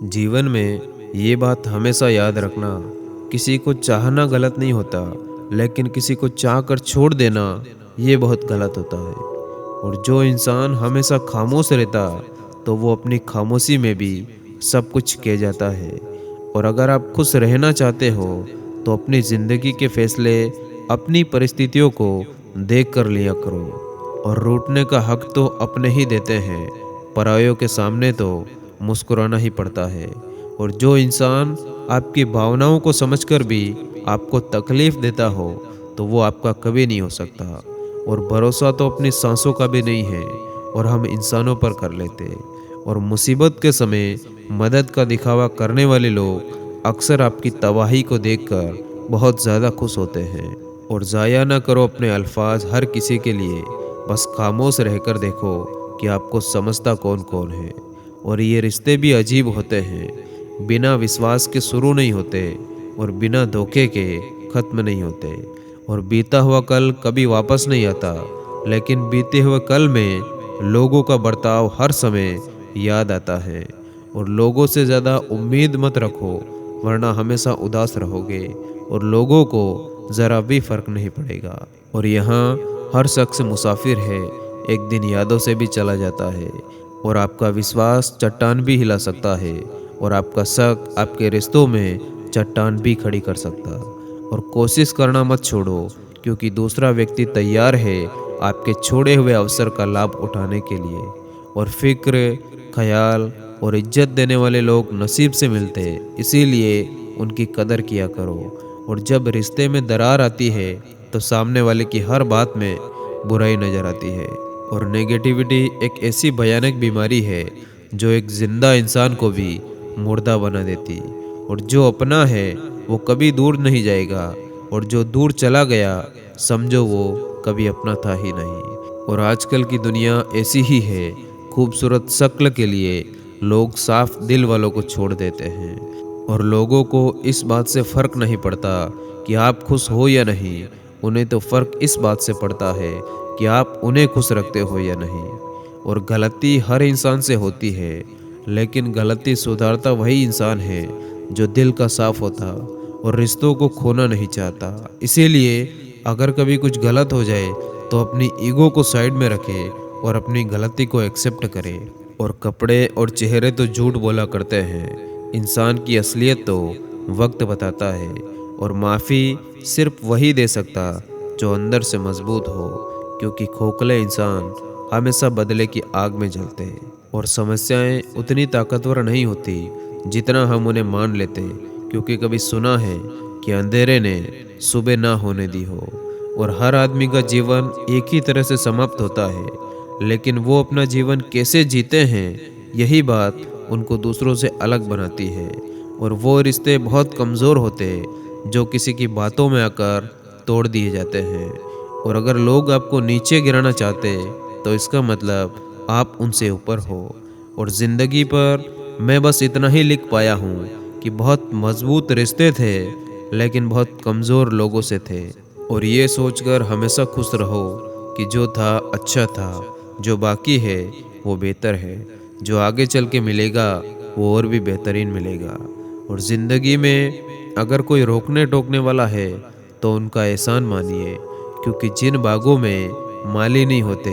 जीवन में ये बात हमेशा याद रखना, किसी को चाहना गलत नहीं होता, लेकिन किसी को चाह कर छोड़ देना ये बहुत गलत होता है। और जो इंसान हमेशा खामोश रहता, तो वो अपनी खामोशी में भी सब कुछ कह जाता है। और अगर आप खुश रहना चाहते हो, तो अपनी ज़िंदगी के फैसले अपनी परिस्थितियों को देख कर लिया करो। और रूठने का हक तो अपने ही देते हैं, परायों के सामने तो मुस्कुराना ही पड़ता है। और जो इंसान आपकी भावनाओं को समझकर भी आपको तकलीफ देता हो, तो वो आपका कभी नहीं हो सकता। और भरोसा तो अपनी सांसों का भी नहीं है, और हम इंसानों पर कर लेते। और मुसीबत के समय मदद का दिखावा करने वाले लोग अक्सर आपकी तबाही को देखकर बहुत ज़्यादा खुश होते हैं। और ज़ाया ना करो अपने अल्फाज हर किसी के लिए, बस खामोश रहकर देखो कि आपको समझता कौन कौन है। और ये रिश्ते भी अजीब होते हैं, बिना विश्वास के शुरू नहीं होते, और बिना धोखे के ख़त्म नहीं होते। और बीता हुआ कल कभी वापस नहीं आता, लेकिन बीते हुए कल में लोगों का बर्ताव हर समय याद आता है। और लोगों से ज़्यादा उम्मीद मत रखो, वरना हमेशा उदास रहोगे, और लोगों को ज़रा भी फ़र्क नहीं पड़ेगा। और यहाँ हर शख्स मुसाफिर है, एक दिन यादों से भी चला जाता है। और आपका विश्वास चट्टान भी हिला सकता है, और आपका शक आपके रिश्तों में चट्टान भी खड़ी कर सकता। और कोशिश करना मत छोड़ो, क्योंकि दूसरा व्यक्ति तैयार है आपके छोड़े हुए अवसर का लाभ उठाने के लिए। और फिक्र, ख्याल और इज्जत देने वाले लोग नसीब से मिलते हैं, इसीलिए उनकी कदर किया करो। और जब रिश्ते में दरार आती है, तो सामने वाले की हर बात में बुराई नजर आती है। और नेगेटिविटी एक ऐसी भयानक बीमारी है जो एक जिंदा इंसान को भी मुर्दा बना देती। और जो अपना है वो कभी दूर नहीं जाएगा, और जो दूर चला गया समझो वो कभी अपना था ही नहीं। और आजकल की दुनिया ऐसी ही है, खूबसूरत शक्ल के लिए लोग साफ दिल वालों को छोड़ देते हैं। और लोगों को इस बात से फ़र्क नहीं पड़ता कि आप खुश हो या नहीं, उन्हें तो फ़र्क इस बात से पड़ता है कि आप उन्हें खुश रखते हो या नहीं। और गलती हर इंसान से होती है, लेकिन गलती सुधारता वही इंसान है जो दिल का साफ होता और रिश्तों को खोना नहीं चाहता। इसीलिए अगर कभी कुछ गलत हो जाए, तो अपनी ईगो को साइड में रखे और अपनी गलती को एक्सेप्ट करे। और कपड़े और चेहरे तो झूठ बोला करते हैं, इंसान की असलियत तो वक्त बताता है। और माफ़ी सिर्फ वही दे सकता जो अंदर से मजबूत हो, क्योंकि खोखले इंसान हमेशा बदले की आग में जलते हैं। और समस्याएं उतनी ताकतवर नहीं होती जितना हम उन्हें मान लेते, क्योंकि कभी सुना है कि अंधेरे ने सुबह ना होने दी हो। और हर आदमी का जीवन एक ही तरह से समाप्त होता है, लेकिन वो अपना जीवन कैसे जीते हैं, यही बात उनको दूसरों से अलग बनाती है। और वो रिश्ते बहुत कमज़ोर होते हैं जो किसी की बातों में आकर तोड़ दिए जाते हैं। और अगर लोग आपको नीचे गिराना चाहते, तो इसका मतलब आप उनसे ऊपर हो। और ज़िंदगी पर मैं बस इतना ही लिख पाया हूँ कि बहुत मजबूत रिश्ते थे, लेकिन बहुत कमज़ोर लोगों से थे। और ये सोचकर हमेशा खुश रहो कि जो था अच्छा था, जो बाकी है वो बेहतर है, जो आगे चल के मिलेगा वो और भी बेहतरीन मिलेगा। और ज़िंदगी में अगर कोई रोकने टोकने वाला है, तो उनका एहसान मानिए, क्योंकि जिन बागों में माली नहीं होते,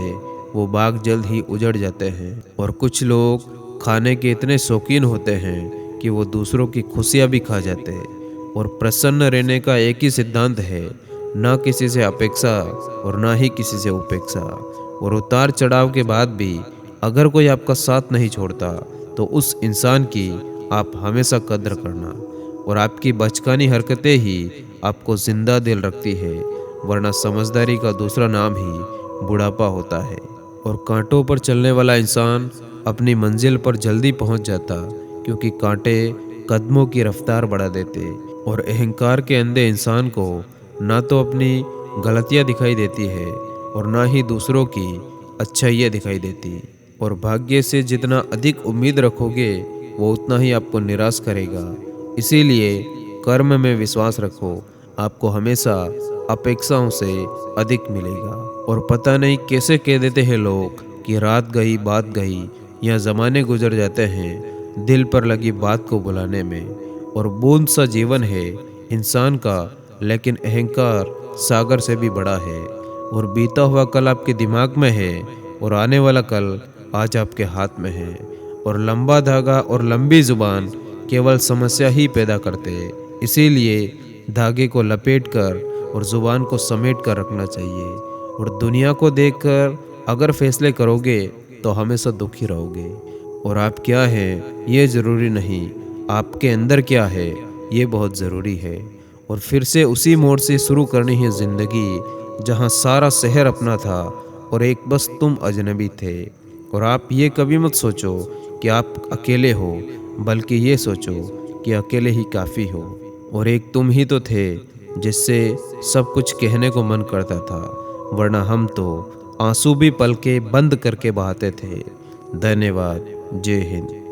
वो बाग जल्द ही उजड़ जाते हैं। और कुछ लोग खाने के इतने शौकीन होते हैं कि वो दूसरों की खुशियाँ भी खा जाते हैं। और प्रसन्न रहने का एक ही सिद्धांत है, ना किसी से अपेक्षा और ना ही किसी से उपेक्षा। और उतार चढ़ाव के बाद भी अगर कोई आपका साथ नहीं छोड़ता, तो उस इंसान की आप हमेशा कद्र करना। और आपकी बचकानी हरकतें ही आपको जिंदा दिल रखती है, वरना समझदारी का दूसरा नाम ही बुढ़ापा होता है। और कांटों पर चलने वाला इंसान अपनी मंजिल पर जल्दी पहुंच जाता, क्योंकि कांटे कदमों की रफ्तार बढ़ा देते। और अहंकार के अंधे इंसान को ना तो अपनी गलतियां दिखाई देती है, और ना ही दूसरों की अच्छाइयाँ दिखाई देती। और भाग्य से जितना अधिक उम्मीद रखोगे, वो उतना ही आपको निराश करेगा। इसीलिए कर्म में विश्वास रखो, आपको हमेशा अपेक्षाओं से अधिक मिलेगा। और पता नहीं कैसे कह देते हैं लोग कि रात गई बात गई, या ज़माने गुजर जाते हैं, दिल पर लगी बात को बुलाने में। और बूंद सा जीवन है इंसान का, लेकिन अहंकार सागर से भी बड़ा है। और बीता हुआ कल आपके दिमाग में है और आने वाला कल आज आपके हाथ में है। और लंबा धागा और लंबी जुबान केवल समस्या ही पैदा करते हैं। इसीलिए धागे को लपेट कर और जुबान को समेट कर रखना चाहिए। और दुनिया को देखकर अगर फैसले करोगे तो हमेशा दुखी रहोगे। और आप क्या हैं ये ज़रूरी नहीं, आपके अंदर क्या है ये बहुत ज़रूरी है। और फिर से उसी मोड़ से शुरू करनी है ज़िंदगी, जहाँ सारा शहर अपना था और एक बस तुम अजनबी थे। और आप ये कभी मत सोचो कि आप अकेले हो, बल्कि ये सोचो कि अकेले ही काफ़ी हो। और एक तुम ही तो थे जिससे सब कुछ कहने को मन करता था, वरना हम तो आंसू भी पलके बंद करके बहाते थे। धन्यवाद। जय हिंद।